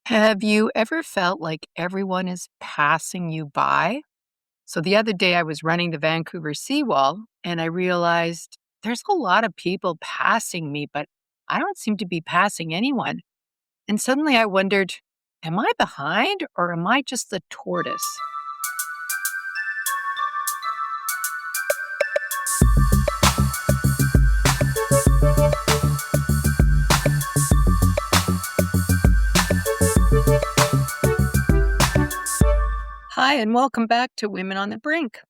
Have you ever felt like everyone is passing you by? So the other day I was running the Vancouver Seawall and I realized there's a lot of people passing me, but I don't seem to be passing anyone. And suddenly I wondered, am I behind or am I just the tortoise? Hi, and welcome back to Women on the Brink.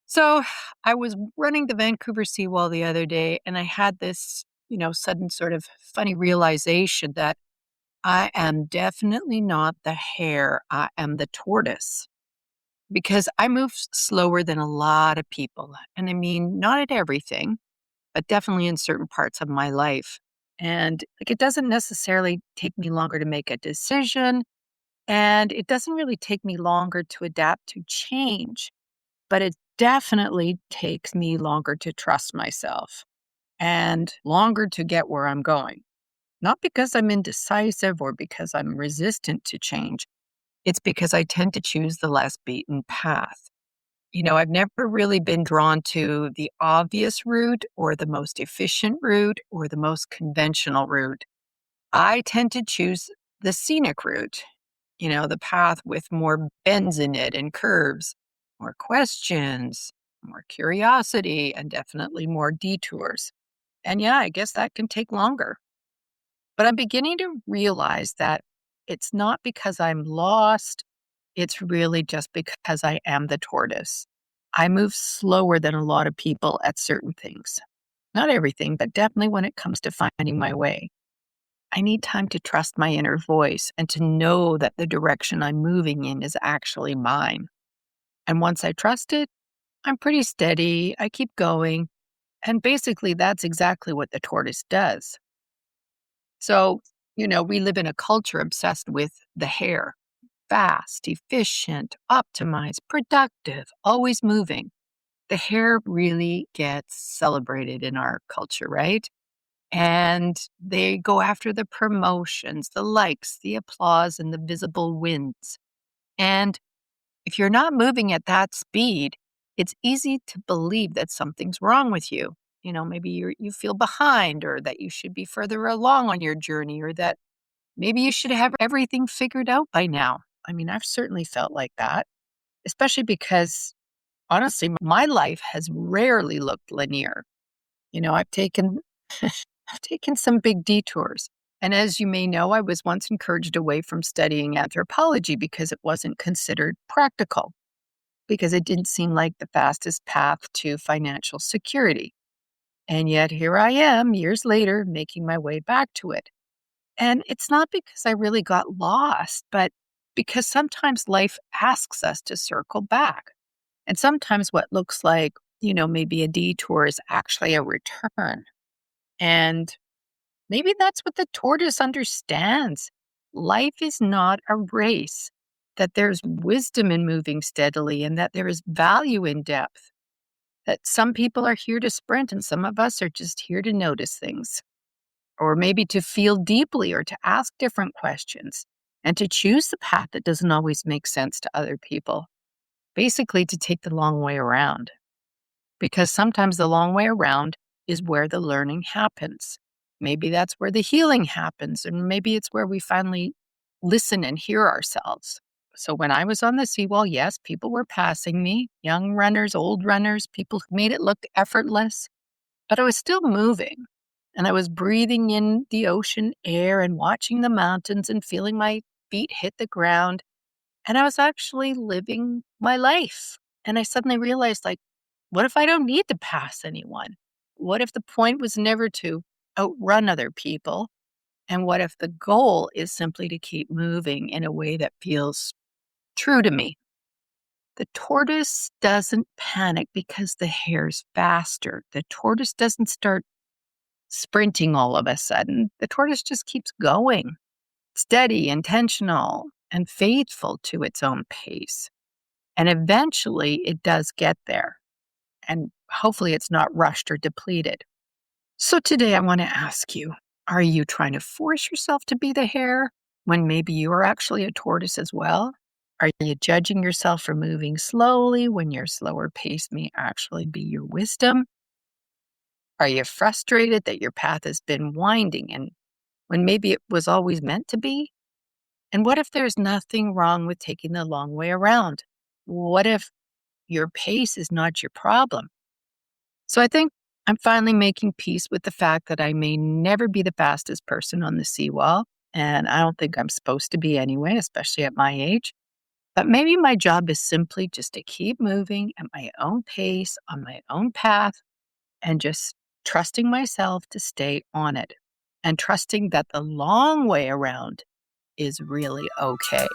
So I was running the Vancouver Seawall the other day and I had this, sudden sort of funny realization that I am definitely not the hare. I am the tortoise because I move slower than a lot of people. And I mean, not at everything, but definitely in certain parts of my life. And like, it doesn't necessarily take me longer to make a decision. And it doesn't really take me longer to adapt to change, but it definitely takes me longer to trust myself and longer to get where I'm going. Not because I'm indecisive or because I'm resistant to change. It's because I tend to choose the less beaten path. I've never really been drawn to the obvious route or the most efficient route or the most conventional route. I tend to choose the scenic route, the path with more bends in it and curves, more questions, more curiosity, and definitely more detours. And yeah, I guess that can take longer. But I'm beginning to realize that it's not because I'm lost. It's really just because I am the tortoise. I move slower than a lot of people at certain things. Not everything, but definitely when it comes to finding my way. I need time to trust my inner voice and to know that the direction I'm moving in is actually mine. And once I trust it, I'm pretty steady. I keep going. And basically, that's exactly what the tortoise does. So, we live in a culture obsessed with the hare: fast, efficient, optimized, productive, always moving. The hare really gets celebrated in our culture, right? And they go after the promotions, the likes, the applause, and the visible wins. And if you're not moving at that speed, it's easy to believe that something's wrong with you. Maybe you feel behind or that you should be further along on your journey or that maybe you should have everything figured out by now. I mean, I've certainly felt like that, especially because honestly, my life has rarely looked linear. I've taken I've taken some big detours. And as you may know, I was once encouraged away from studying anthropology because it wasn't considered practical, because it didn't seem like the fastest path to financial security. And yet here I am years later making my way back to it. And it's not because I really got lost, but because sometimes life asks us to circle back. And sometimes what looks like, maybe a detour is actually a return. And maybe that's what the tortoise understands. Life is not a race, that there's wisdom in moving steadily and that there is value in depth, that some people are here to sprint and some of us are just here to notice things, or maybe to feel deeply or to ask different questions and to choose the path that doesn't always make sense to other people. Basically, to take the long way around, because sometimes the long way around is where the learning happens. Maybe that's where the healing happens, and maybe it's where we finally listen and hear ourselves. So when I was on the seawall, yes, people were passing me, young runners, old runners, people who made it look effortless, but I was still moving. And I was breathing in the ocean air and watching the mountains and feeling my feet hit the ground. And I was actually living my life. And I suddenly realized, like, what if I don't need to pass anyone? What if the point was never to outrun other people? And what if the goal is simply to keep moving in a way that feels true to me? The tortoise doesn't panic because the hare's faster. The tortoise doesn't start sprinting all of a sudden. The tortoise just keeps going, steady, intentional, and faithful to its own pace. And eventually it does get there. And hopefully it's not rushed or depleted. So today I want to ask you, are you trying to force yourself to be the hare? when maybe you are actually a tortoise as well? Are you judging yourself for moving slowly when your slower pace may actually be your wisdom? Are you frustrated that your path has been winding and when maybe it was always meant to be? And what if there's nothing wrong with taking the long way around? What if your pace is not your problem? So I think I'm finally making peace with the fact that I may never be the fastest person on the seawall. And I don't think I'm supposed to be anyway, especially at my age. But maybe my job is simply just to keep moving at my own pace, on my own path, and just trusting myself to stay on it and trusting that the long way around is really okay.